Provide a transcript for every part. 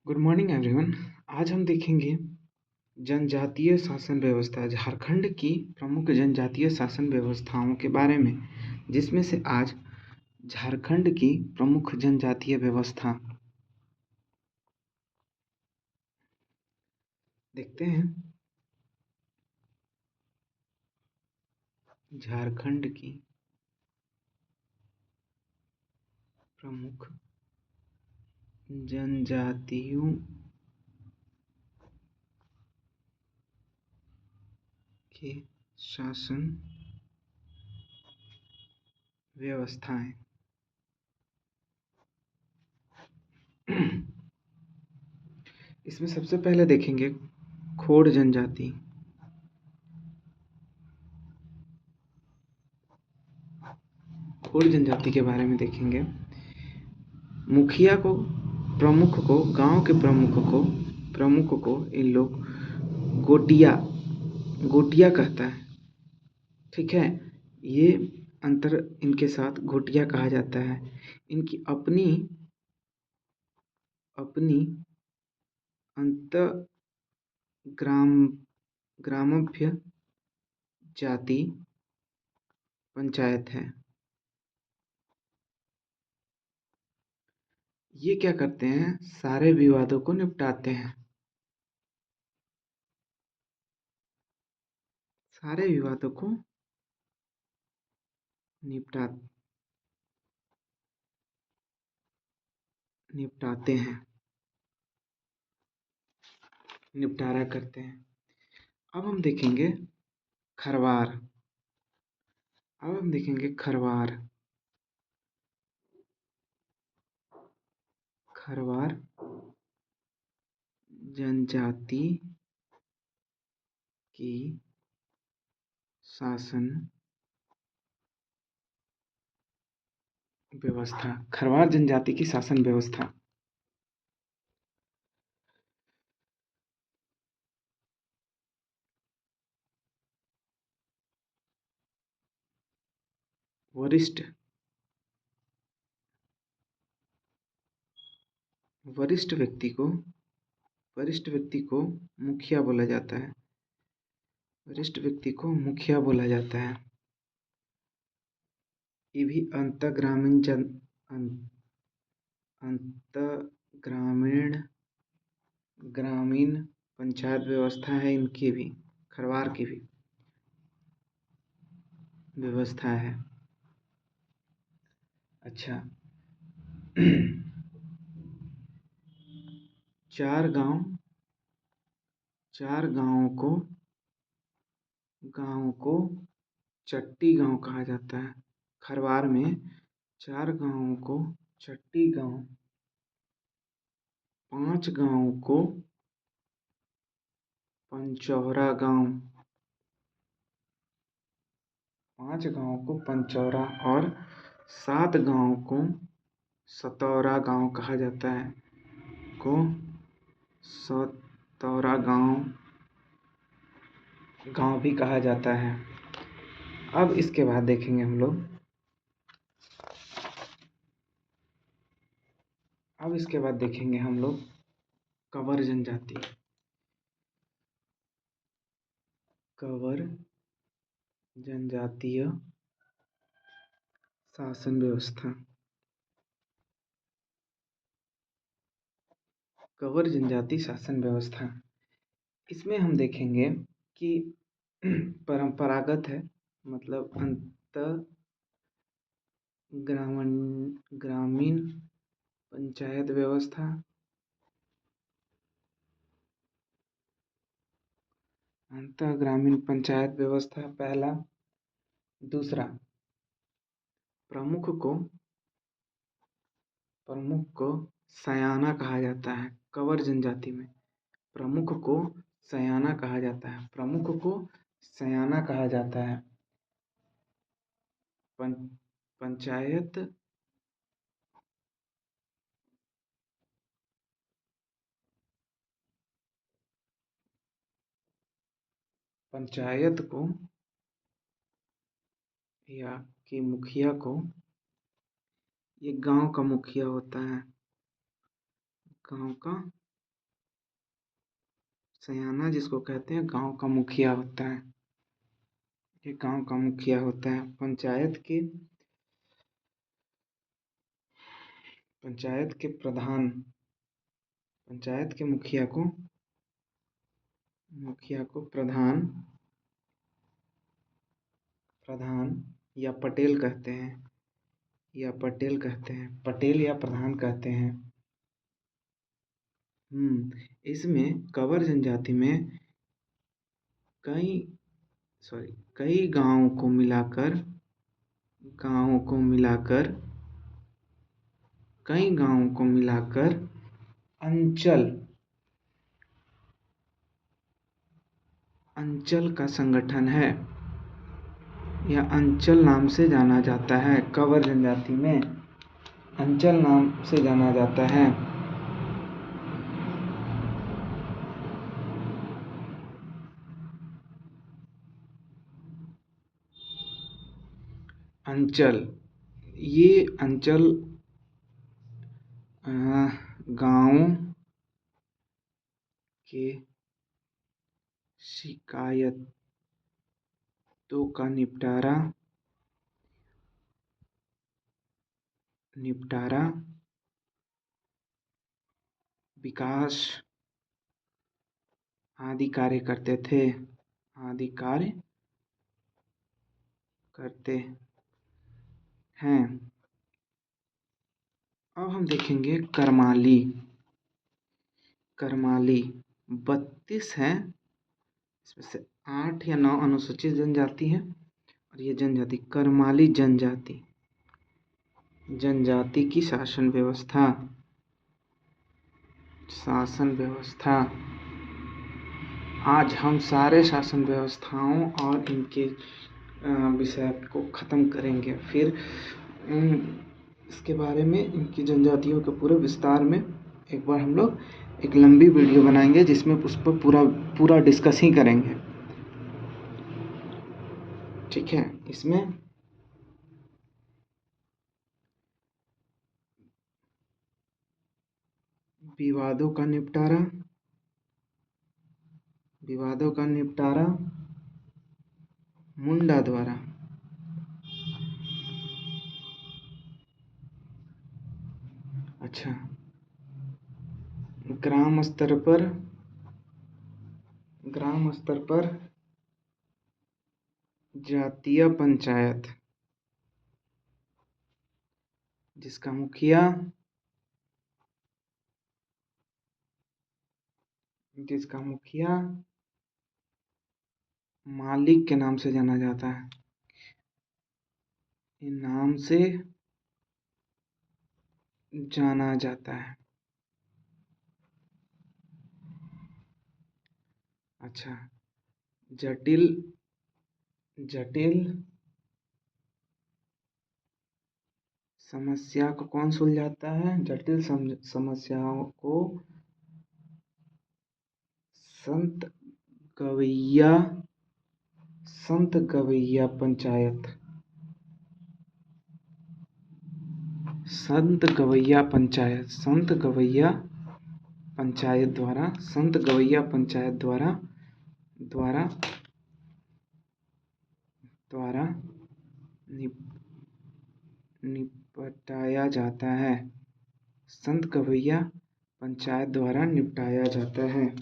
Good morning everyone. आज हम देखेंगे जनजातीय शासन व्यवस्था, झारखंड की प्रमुख जनजातीय शासन व्यवस्थाओं के बारे में, जिसमें से आज झारखंड की प्रमुख जनजातीय व्यवस्था देखते हैं। झारखंड की प्रमुख जनजातियों के शासन व्यवस्थाएं। इसमें सबसे पहले देखेंगे खोड़ जनजाति। खोड़ जनजाति के बारे में देखेंगे। मुखिया को, प्रमुख को, गांव के प्रमुख को इन लोग गोटिया गोटिया कहता है। ठीक है, ये अंतर इनके साथ गोटिया कहा जाता है। इनकी अपनी अपनी अंत ग्राम ग्रामभ्य जाति पंचायत है। ये क्या करते हैं? सारे विवादों को निपटाते हैं। सारे विवादों को निपटाते हैं, निपटारा करते हैं। अब हम देखेंगे खरवार। खरवार जनजाति की शासन व्यवस्था। खरवार जनजाति की शासन व्यवस्था। वरिष्ठ वरिष्ठ व्यक्ति को मुखिया बोला जाता है। ये भी अंत ग्रामीण पंचायत व्यवस्था है। इनकी भी, खरवार की भी व्यवस्था है। अच्छा, चार गांव को चट्टी गांव कहा जाता है। खरवार में 4 गांवों को चट्टी गांव, 5 गांवों को पंचौरा गांव, 5 गांवों को पंचौरा और 7 गांवों को सतौरा गांव कहा जाता है। सतौरा गांव भी कहा जाता है। अब इसके बाद देखेंगे हम लोग कंवर जनजाति। कंवर जनजातीय शासन व्यवस्था। कंवर जनजाति शासन व्यवस्था, इसमें हम देखेंगे कि परंपरागत है, मतलब ग्रामीण पंचायत व्यवस्था, ग्रामीण पंचायत व्यवस्था पहला। दूसरा, प्रमुख को सयाना कहा जाता है। कंवर जनजाति में प्रमुख को सयाना कहा जाता है। पंचायत को या कि मुखिया को, ये गांव का मुखिया होता है। गांव का सयाना जिसको कहते हैं गांव का मुखिया होता है। ये गांव का मुखिया होता है। पंचायत के प्रधान, पंचायत के मुखिया को प्रधान या पटेल कहते हैं, पटेल या प्रधान कहते हैं। इसमें कंवर जनजाति में कई गांवों को मिलाकर अंचल का संगठन है, या अंचल नाम से जाना जाता है। कंवर जनजाति में अंचल नाम से जाना जाता है। अंचल, ये अंचल गांव के शिकायतों का निपटारा विकास आदि कार्य करते हैं। अब हम देखेंगे करमाली। 32 हैं, इसमें से 8 या 9 अनुसूचित जनजाति हैं, और ये जनजाति करमाली जनजाति की शासन व्यवस्था। आज हम सारे शासन व्यवस्थाओं और इनके विषय को ख़त्म करेंगे। फिर इसके बारे में, इनकी जनजातियों के पूरे विस्तार में एक बार हम लोग एक लंबी वीडियो बनाएंगे, जिसमें उस पर पूरा डिस्कस ही करेंगे। ठीक है। इसमें विवादों का निपटारा मुंडा द्वारा। अच्छा, ग्राम स्तर पर जातीय पंचायत, जिसका मुखिया मालिक के नाम से जाना जाता है। इस नाम से जाना जाता है। अच्छा, जटिल समस्या को कौन सुलझाता है? जटिल समस्याओं को संत गवैया पंचायत द्वारा निपटाया जाता है। संत गवैया पंचायत द्वारा निपटाया जाता है।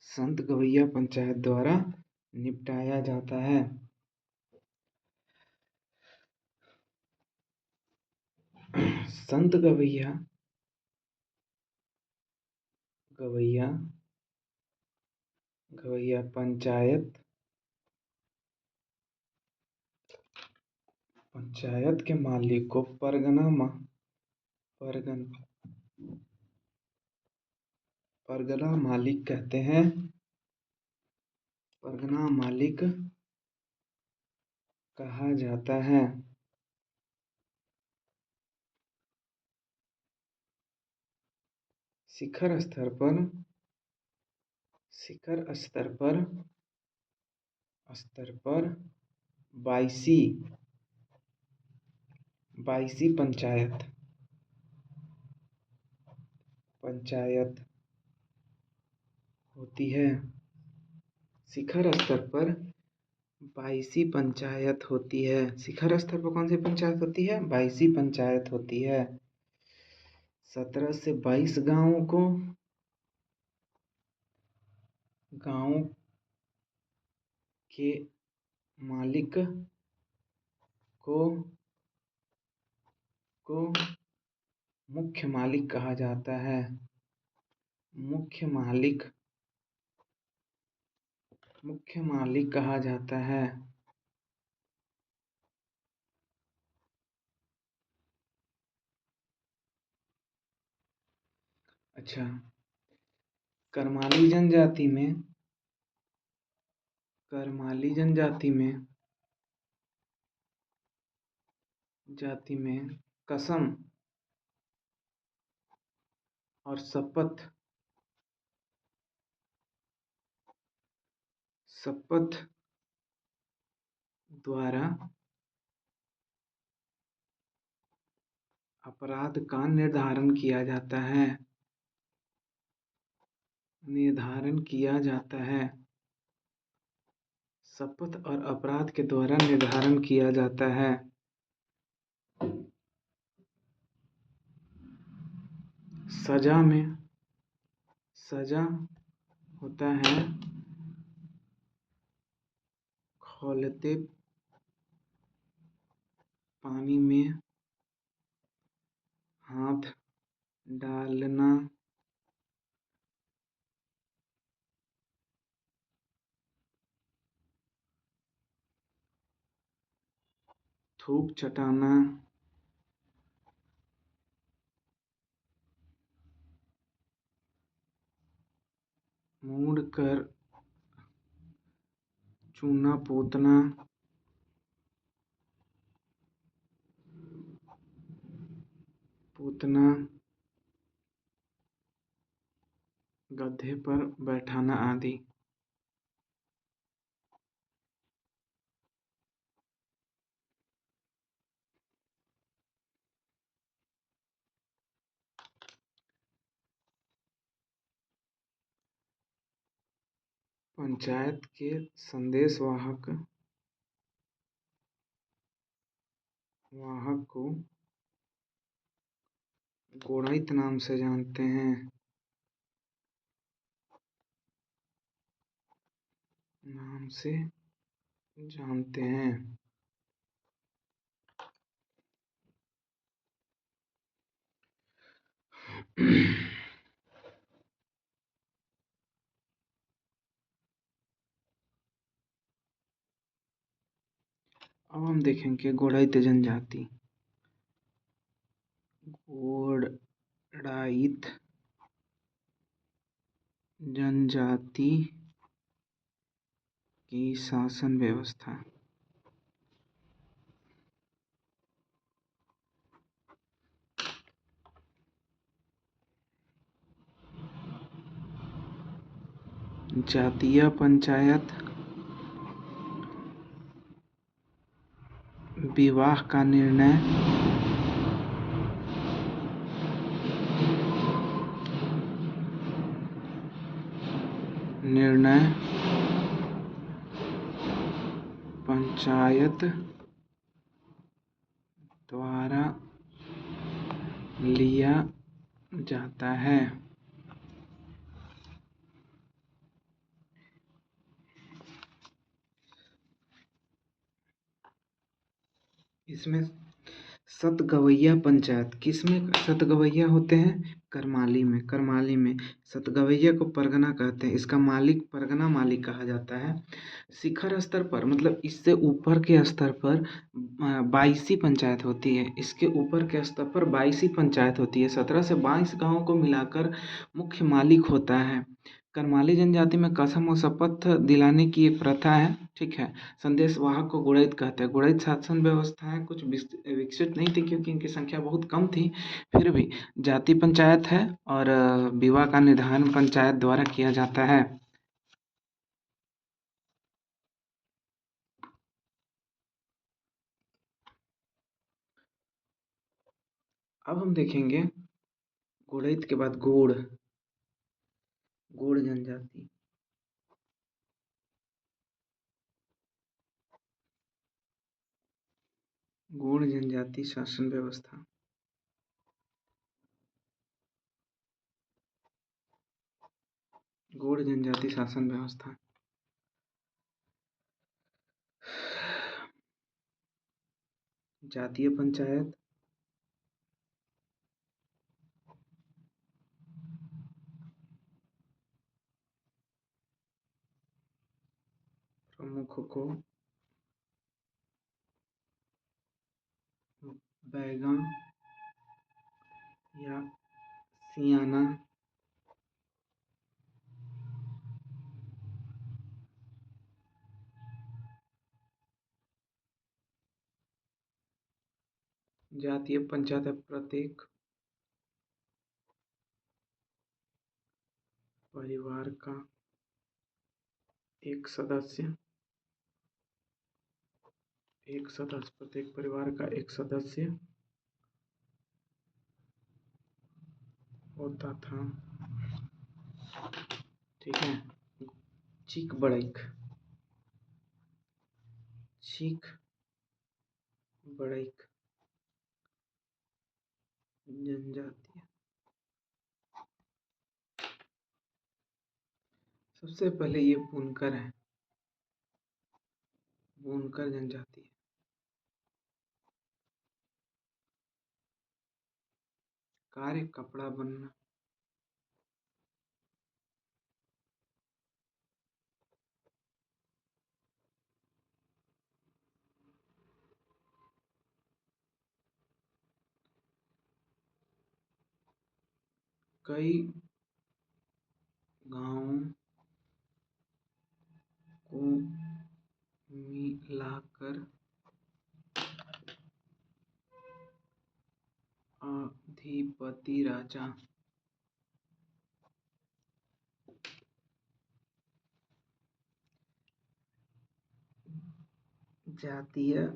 संत गवैया पंचायत द्वारा निपटाया जाता है। संत गवैया पंचायत के मालिक को परगना मालिक कहते हैं। परगना मालिक कहा जाता है। शिखर स्तर पर 22 पंचायत पंचायत होती है। शिखर स्तर पर 22 पंचायत होती है। शिखर स्तर पर कौन सी पंचायत होती है? 22 पंचायत होती है। 17 से 22 गांवों के मालिक को मुख्य मालिक कहा जाता है। मुख्य मालिक कहा जाता है। अच्छा, करमाली जनजाति में कसम और शपथ द्वारा अपराध का निर्धारण किया जाता है। शपथ और अपराध के द्वारा निर्धारण किया जाता है। सजा होता है खौलते पानी में हाथ डालना, थूक चटाना, मुड़ कर चूना पोतना, गधे पर बैठाना आदि। पंचायत के संदेश वाहक को गोड़ाइत नाम से जानते हैं। अब हम देखेंगे गोड़ाइत जनजाति। गोड़ाइत जनजाति की शासन व्यवस्था। जातीय पंचायत, विवाह का निर्णय पंचायत द्वारा लिया जाता है। इसमें सतगवैया पंचायत, किसमें सतगवैया होते हैं? करमाली में सतगवैया को परगना कहते हैं। इसका मालिक परगना मालिक कहा जाता है। शिखर स्तर पर मतलब इससे ऊपर के स्तर पर 22 पंचायत होती है। इसके ऊपर के स्तर पर 22 पंचायत होती है। 17 से 22 गाँवों को मिलाकर मुख्य मालिक होता है। करमाली जनजाति में कसम और शपथ दिलाने की एक प्रथा है। ठीक है। संदेश वाहक को गुड़ैत कहते हैं। गुड़ैत शासन व्यवस्थाएं कुछ विकसित नहीं थी क्योंकि इनकी संख्या बहुत कम थी। फिर भी जाति पंचायत है और विवाह का निर्धारण पंचायत द्वारा किया जाता है। अब हम देखेंगे गोड़ैत के बाद गोड़, गोड़ जनजाति। गोड़ जनजाति शासन व्यवस्था। गोड़ जनजाति शासन व्यवस्था। जातीय पंचायत, प्रमुख को बैगन या सियाना, जातीय पंचायत प्रत्येक परिवार का एक सदस्य, प्रत्येक परिवार का एक सदस्य होता था। ठीक है। चीक बड़ैक, चीक बड़ैक जनजाति। सबसे पहले ये बुनकर है, बुनकर जनजाति है। कार्य कपड़ा बनना, कई गांवों को मिलाकर अधिपति राजा, जातीय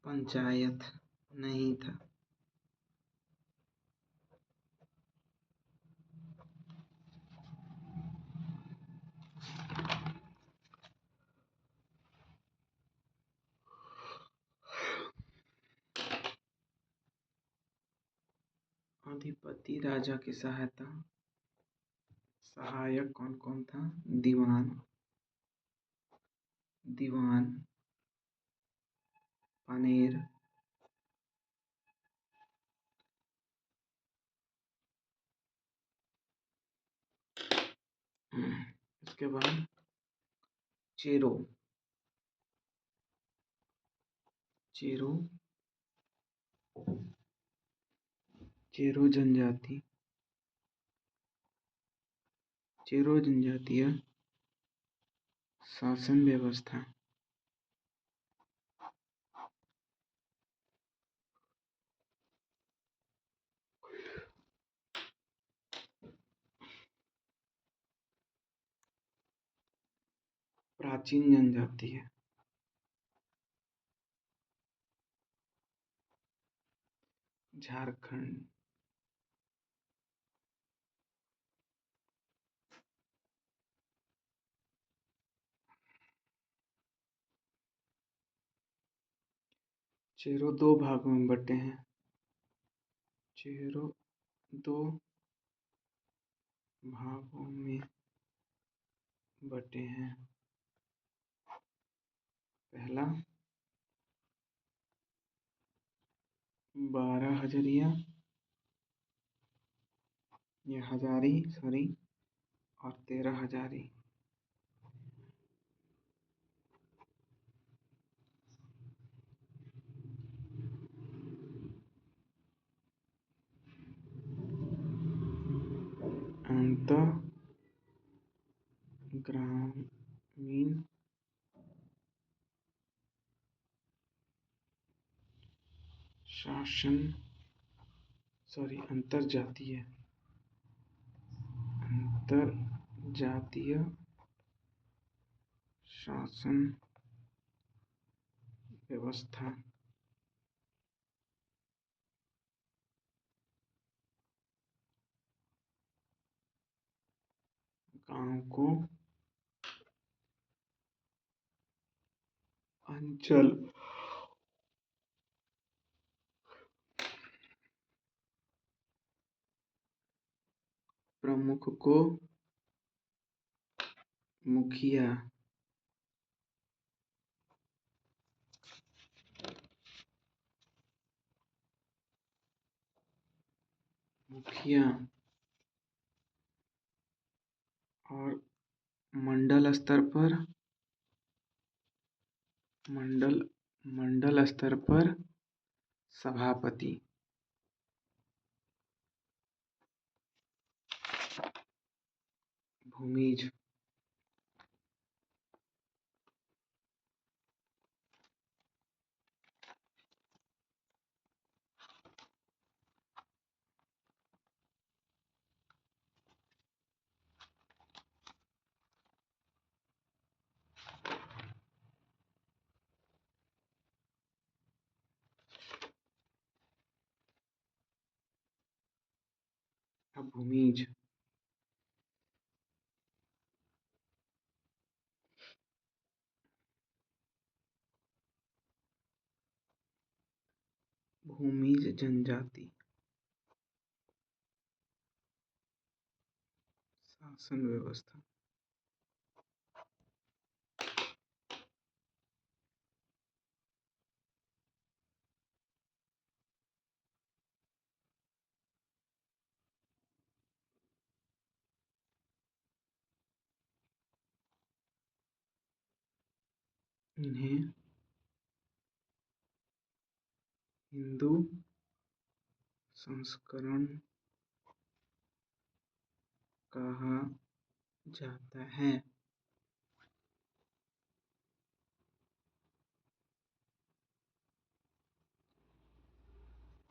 पंचायत नहीं था। अधिपति राजा की सहायक कौन कौन था? दीवान, पानेर, इसके बाद चेरो, जनजाति, चेरो जनजातीय शासन व्यवस्था। प्राचीन जनजाति है, झारखंड, चेरो दो भागों में बटे हैं, चेरो दो भागों में बटे हैं। पहला 12 हजरिया, ये हजारी सॉरी, और 13 हजारी। अंतः ग्रामीण शासन अंतरजातीय शासन व्यवस्था। गांव को अंचल, प्रमुख को मुखिया, और मंडल स्तर पर सभापति। भूमिज, भूमिज, भूमिज जनजाति, शासन व्यवस्था। इन्हें हिंदू संस्करण कहा जाता है।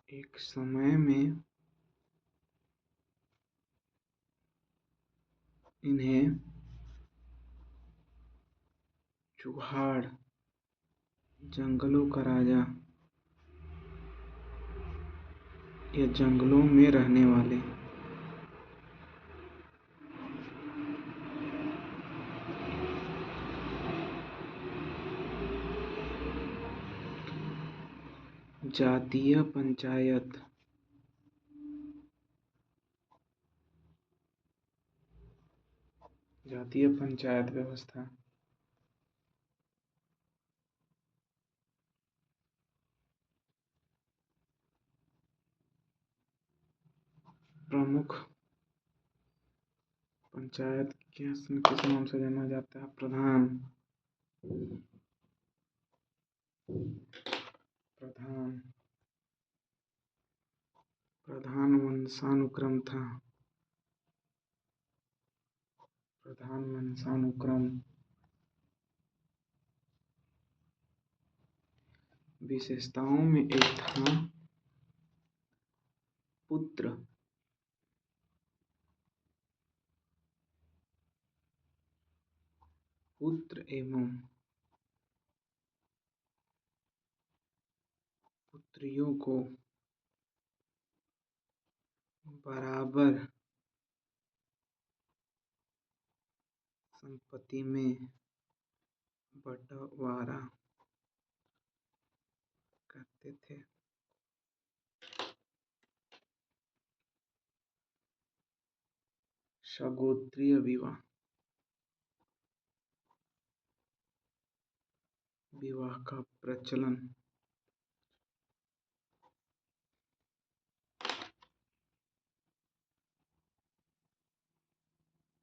एक समय में इन्हें चुहाड़, जंगलों का राजा या जंगलों में रहने वाले जातीय पंचायत, जातीय पंचायत व्यवस्था। प्रमुख पंचायत किस नाम से जाना जाता है? प्रधान, प्रधान, प्रधान वंशानुक्रम था। प्रधान वंशानुक्रम विशेषताओं में एक था पुत्र, पुत्र एवं पुत्रियों को बराबर संपत्ति में बंटवारा करते थे। सगोत्रीय विवाह, विवाह का प्रचलन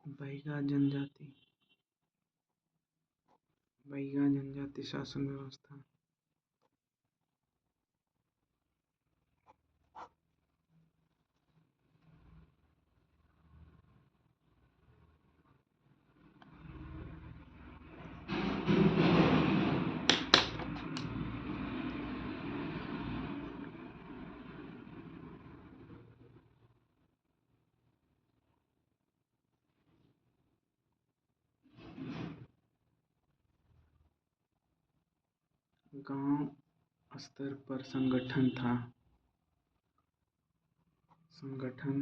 बैगा जनजाति शासन व्यवस्था। गांव स्तर पर संगठन था। संगठन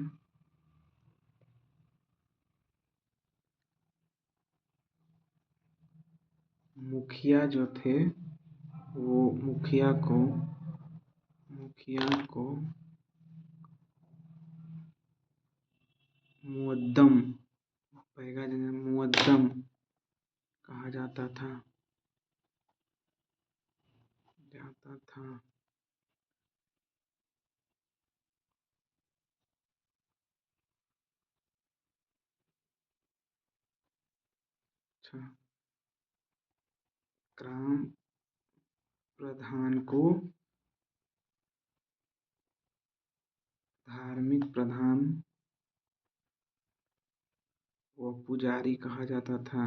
मुखिया जो थे वो मुखिया को मुअद्दम मुअद्दम कहा जाता था। अच्छा, ग्राम प्रधान को धार्मिक प्रधान व पुजारी कहा जाता था।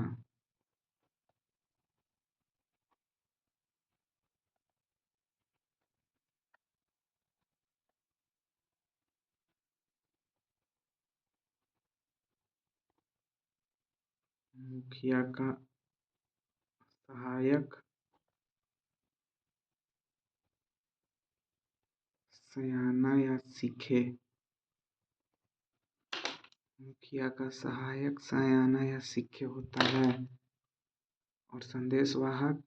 मुखिया का सहायक सयाना या सीखे। मुखिया का सहायक सयाना या सीखे होता है और संदेशवाहक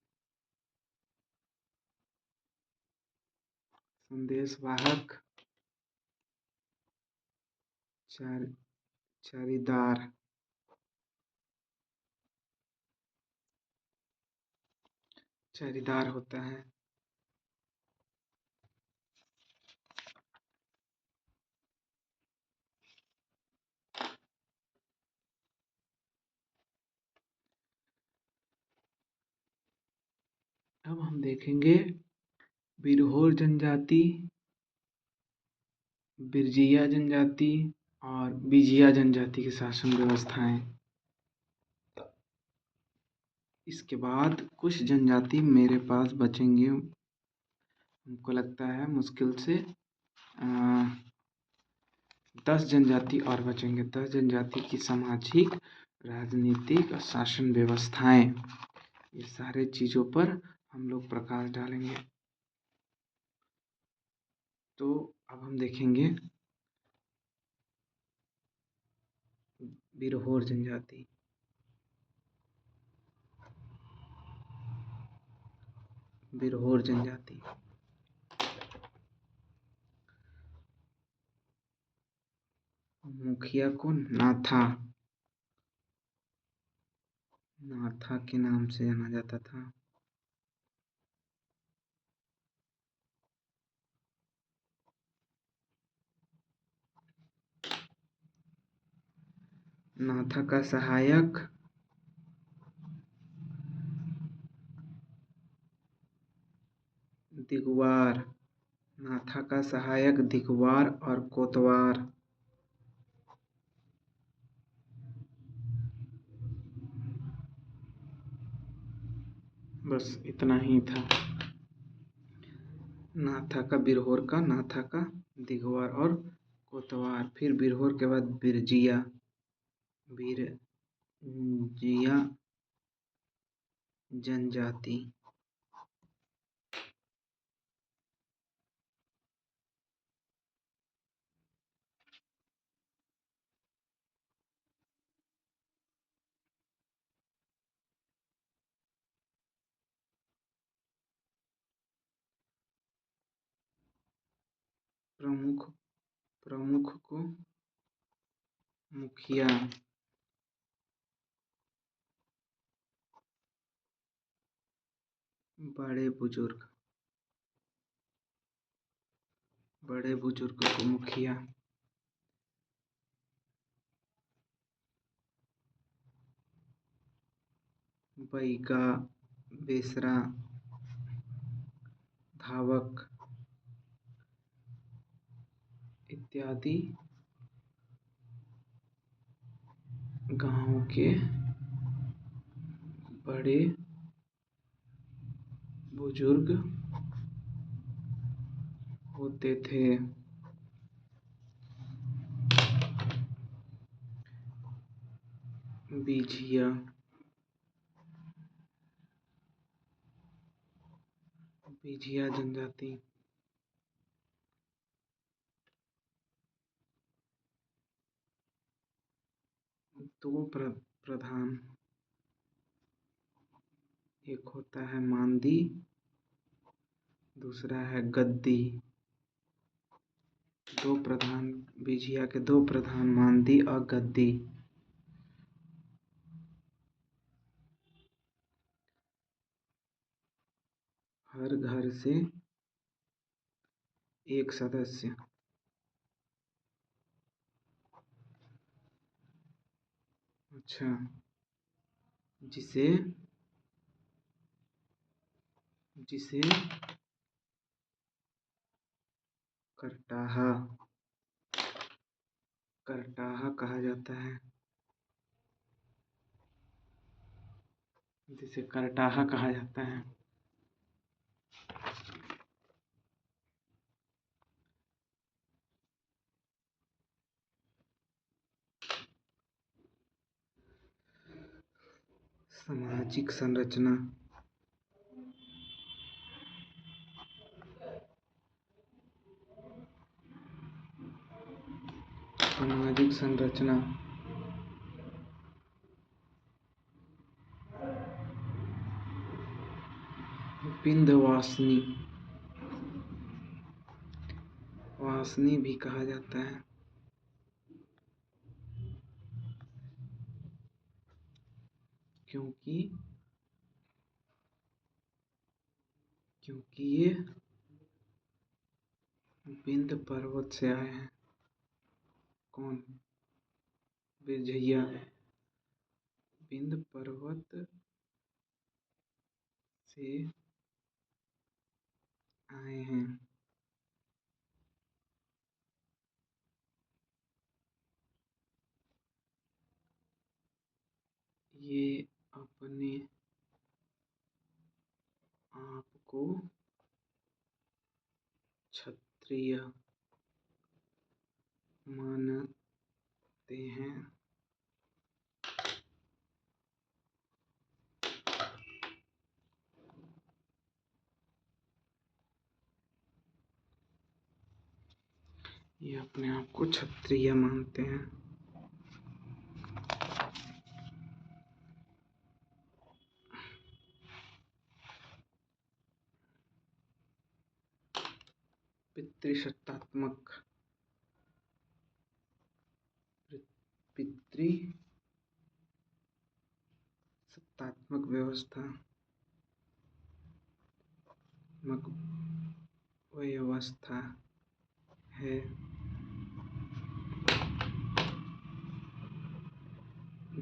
चार चारीदार होता है। अब हम देखेंगे बिरहोर जनजाति, बिरजिया जनजाति और बिजिया जनजाति की शासन व्यवस्थाएं। इसके बाद कुछ जनजाति मेरे पास बचेंगे, हमको लगता है मुश्किल से 10 जनजाति और बचेंगे। 10 जनजाति की सामाजिक, राजनीतिक और शासन व्यवस्थाएं, ये सारे चीज़ों पर हम लोग प्रकाश डालेंगे। तो अब हम देखेंगे बिरहोर जनजाति। बिरहोर जनजाति मुखिया को नाथा के नाम से जाना जाता था। नाथा का सहायक दिगवार, नाथा का सहायक दिगवार और कोतवार। बस इतना ही था। नाथा का बिरहोर का, नाथा का दिगवार और कोतवार। फिर बिरहोर के बाद बिरजिया जनजाति। प्रमुख को मुखिया, बड़े बुजुर्ग को मुखिया, बैगा, बेसरा, धावक इत्यादि गांव के बड़े बुजुर्ग होते थे। बिजिया जनजाति दो प्रधान एक होता है मांदी, दूसरा है गद्दी। बिझिया के दो प्रधान मांदी और गद्दी। हर घर से एक सदस्य। अच्छा, जिसे जिसे करटाहा कहा जाता है। जिसे करटाहा कहा जाता है। सामाजिक संरचना। सामाजिक संरचना विंध्यवासिनी वासनी भी कहा जाता है। क्योंकि ये विंध्य पर्वत से आए हैं। कौन? बिरझैया विंध्य पर्वत से आए हैं। ये अपने आप को क्षत्रिय मानते हैं। ये अपने आप को क्षत्रिय मानते हैं। पितृसत्तात्मक व्यवस्था है।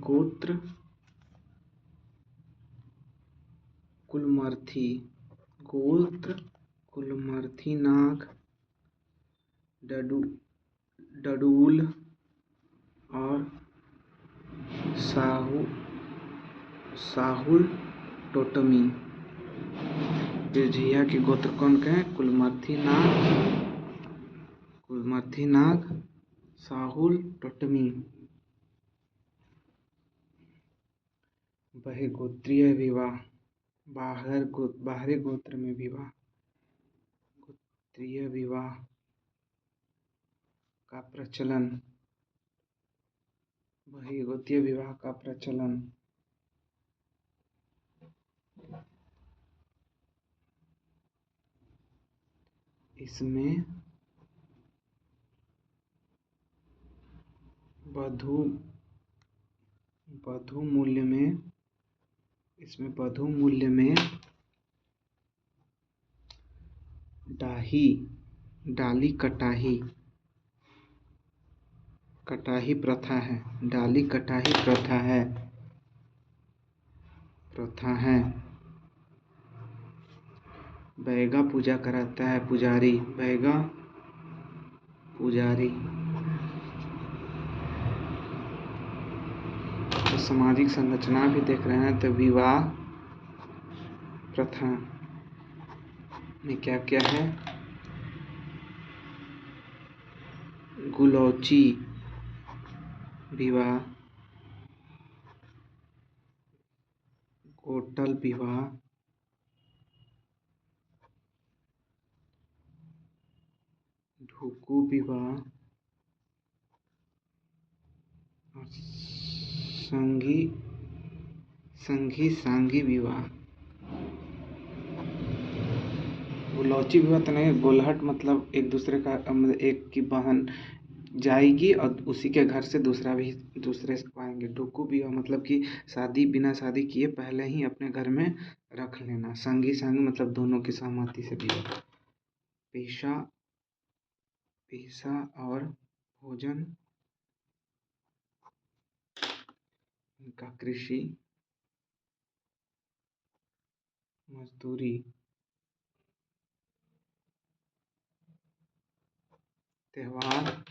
गोत्र कुलमर्थी नाग डडूल और साहुल टोटमी। बिरझैया के गोत्र कौन के हैं? कुलमर्थी नाग, साहुल टोटमी। बहिर्गोत्रीय विवाह, बाहरी गोत्र में विवाह। गोत्रीय विवाह का प्रचलन। बहिर्गोत्रीय विवाह का प्रचलन। इसमें वधू मूल्य में डाली कटाही प्रथा है। डाली कटाही प्रथा है। बैगा पूजा कराता है पुजारी। तो सामाजिक संरचना भी देख रहे हैं। तो विवाह प्रथा में क्या क्या है? गुलौची विवाह, गोटल विवाह, ढुकू विवाह और संगी सांगी विवाह। लौची भी बात नहीं, गोलहट मतलब एक दूसरे का मतलब एक की बहन जाएगी और उसी के घर से दूसरा भी दूसरे से पाएंगे। डुक्कू विवाह मतलब कि शादी बिना शादी किए पहले ही अपने घर में रख लेना। संगी संग मतलब दोनों की सहमति से विवाह। पेशा पेशा और भोजन इनका कृषि, मजदूरी, त्योहार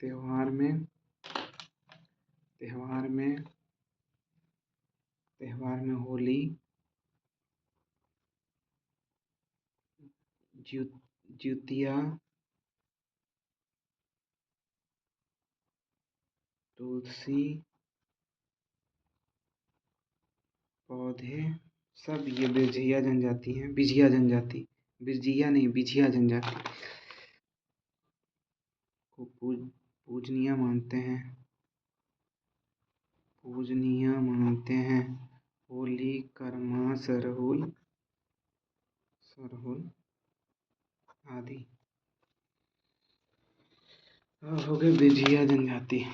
त्योहार में त्योहार में त्योहार में होली, ज्यूतिया, तुलसी, पौधे, सब ये बिरझिया जनजाति हैं। बिझिया जनजाति, बिरजिया नहीं बिझिया जनजाति को पूजनीय मानते हैं। पूजनीय मानते हैं। होली, कर्मा, सरहुल सरहुल आदि। हो गए बिझिया जनजाति।